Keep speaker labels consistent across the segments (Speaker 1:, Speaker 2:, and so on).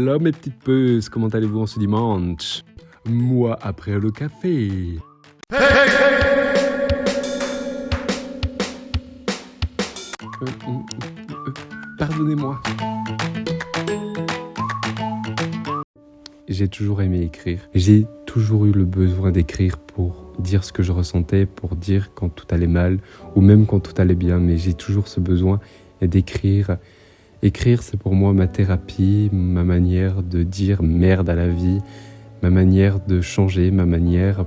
Speaker 1: Alors mes petites puces, comment allez-vous en ce dimanche? Moi après le café. Pardonnez-moi. J'ai toujours aimé écrire. J'ai toujours eu le besoin d'écrire pour dire ce que je ressentais, pour dire quand tout allait mal ou même quand tout allait bien. Mais j'ai toujours ce besoin d'écrire. Écrire, c'est pour moi ma thérapie, ma manière de dire merde à la vie, ma manière de changer, ma manière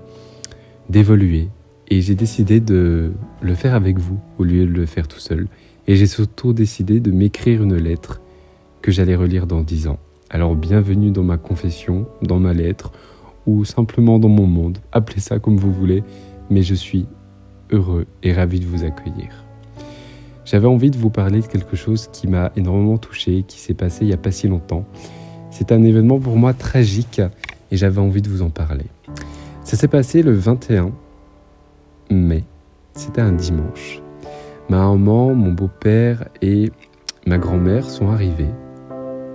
Speaker 1: d'évoluer. Et j'ai décidé de le faire avec vous au lieu de le faire tout seul. Et j'ai surtout décidé de m'écrire une lettre que j'allais relire dans 10 ans. Alors bienvenue dans ma confession, dans ma lettre, ou simplement dans mon monde. Appelez ça comme vous voulez, mais je suis heureux et ravi de vous accueillir. J'avais envie de vous parler de quelque chose qui m'a énormément touché, qui s'est passé il n'y a pas si longtemps. C'est un événement pour moi tragique et j'avais envie de vous en parler. Ça s'est passé le 21 mai, c'était un dimanche. Ma maman, mon beau-père et ma grand-mère sont arrivés.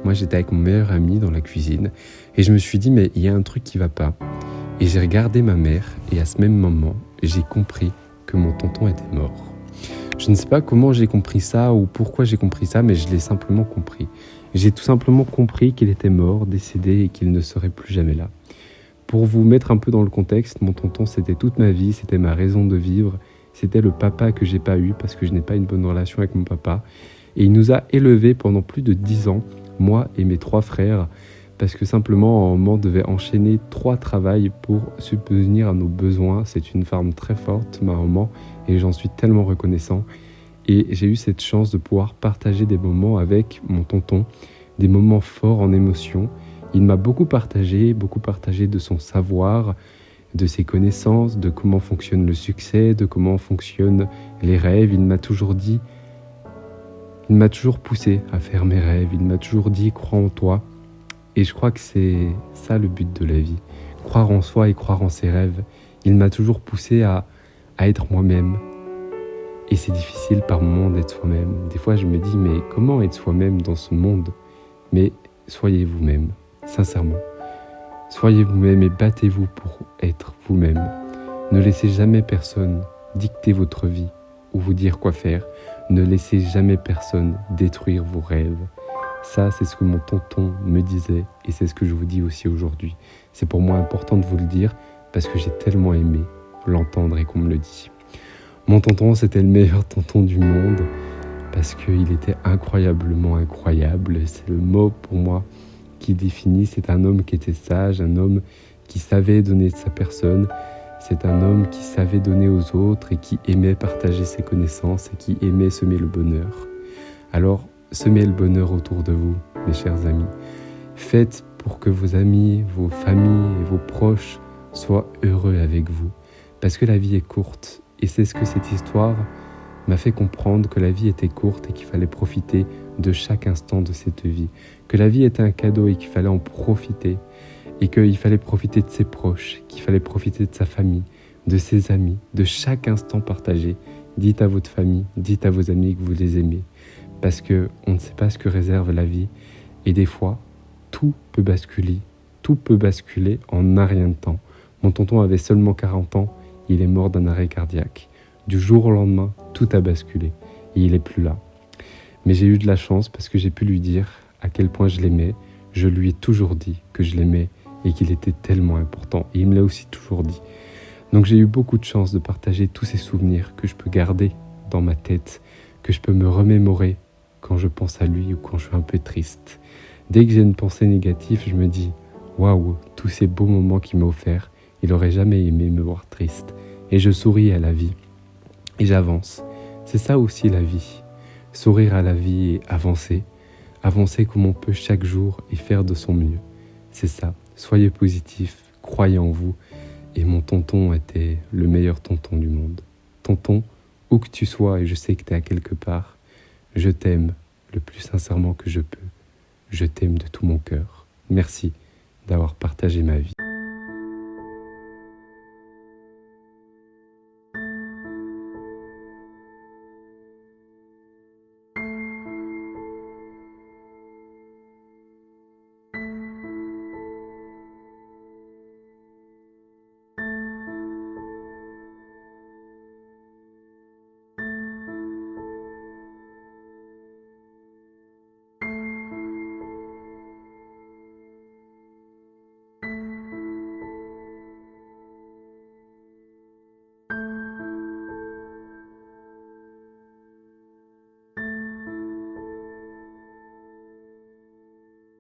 Speaker 1: Moi j'étais avec mon meilleur ami dans la cuisine et je me suis dit mais il y a un truc qui va pas. Et j'ai regardé ma mère et à ce même moment, j'ai compris que mon tonton était mort. Je ne sais pas comment j'ai compris ça ou pourquoi j'ai compris ça, mais je l'ai simplement compris. J'ai tout simplement compris qu'il était mort, décédé et qu'il ne serait plus jamais là. Pour vous mettre un peu dans le contexte, mon tonton c'était toute ma vie, c'était ma raison de vivre, c'était le papa que j'ai pas eu parce que je n'ai pas une bonne relation avec mon papa. Et il nous a élevés pendant plus de 10 ans, moi et mes 3 frères, parce que simplement on devait enchaîner 3 travails pour subvenir à nos besoins. C'est une femme très forte, ma maman, et j'en suis tellement reconnaissant. Et j'ai eu cette chance de pouvoir partager des moments avec mon tonton, des moments forts en émotion. Il m'a beaucoup partagé de son savoir, de ses connaissances, de comment fonctionne le succès, de comment fonctionnent les rêves. Il m'a toujours poussé à faire mes rêves, il m'a toujours dit « crois en toi ». Et je crois que c'est ça le but de la vie, croire en soi et croire en ses rêves. Il m'a toujours poussé à être moi-même. Et c'est difficile par moments d'être soi-même. Des fois je me dis mais comment être soi-même dans ce monde? Mais soyez vous-même, sincèrement. Soyez vous-même et battez-vous pour être vous-même. Ne laissez jamais personne dicter votre vie ou vous dire quoi faire. Ne laissez jamais personne détruire vos rêves. Ça, c'est ce que mon tonton me disait et c'est ce que je vous dis aussi aujourd'hui. C'est pour moi important de vous le dire parce que j'ai tellement aimé l'entendre et qu'on me le dit. Mon tonton, c'était le meilleur tonton du monde parce qu'il était incroyablement incroyable. C'est le mot pour moi qui définit. C'est un homme qui était sage, un homme qui savait donner de sa personne. C'est un homme qui savait donner aux autres et qui aimait partager ses connaissances et qui aimait semer le bonheur. Alors, semez le bonheur autour de vous, mes chers amis. Faites pour que vos amis, vos familles et vos proches soient heureux avec vous. Parce que la vie est courte. Et c'est ce que cette histoire m'a fait comprendre, que la vie était courte et qu'il fallait profiter de chaque instant de cette vie. Que la vie était un cadeau et qu'il fallait en profiter. Et qu'il fallait profiter de ses proches, qu'il fallait profiter de sa famille, de ses amis, de chaque instant partagé. Dites à votre famille, dites à vos amis que vous les aimez. Parce qu'on ne sait pas ce que réserve la vie. Et des fois, tout peut basculer en un rien de temps. Mon tonton avait seulement 40 ans, il est mort d'un arrêt cardiaque. Du jour au lendemain, tout a basculé et il n'est plus là. Mais j'ai eu de la chance parce que j'ai pu lui dire à quel point je l'aimais. Je lui ai toujours dit que je l'aimais et qu'il était tellement important. Et il me l'a aussi toujours dit. Donc j'ai eu beaucoup de chance de partager tous ces souvenirs que je peux garder dans ma tête, que je peux me remémorer quand je pense à lui ou quand je suis un peu triste. Dès que j'ai une pensée négative, je me dis « Waouh, tous ces beaux moments qu'il m'a offerts, il n'aurait jamais aimé me voir triste. » Et je souris à la vie. Et j'avance. C'est ça aussi la vie. Sourire à la vie et avancer. Avancer comme on peut chaque jour et faire de son mieux. C'est ça. Soyez positif, croyez en vous. Et mon tonton était le meilleur tonton du monde. Tonton, où que tu sois, et je sais que tu es à quelque part, je t'aime le plus sincèrement que je peux. Je t'aime de tout mon cœur. Merci d'avoir partagé ma vie.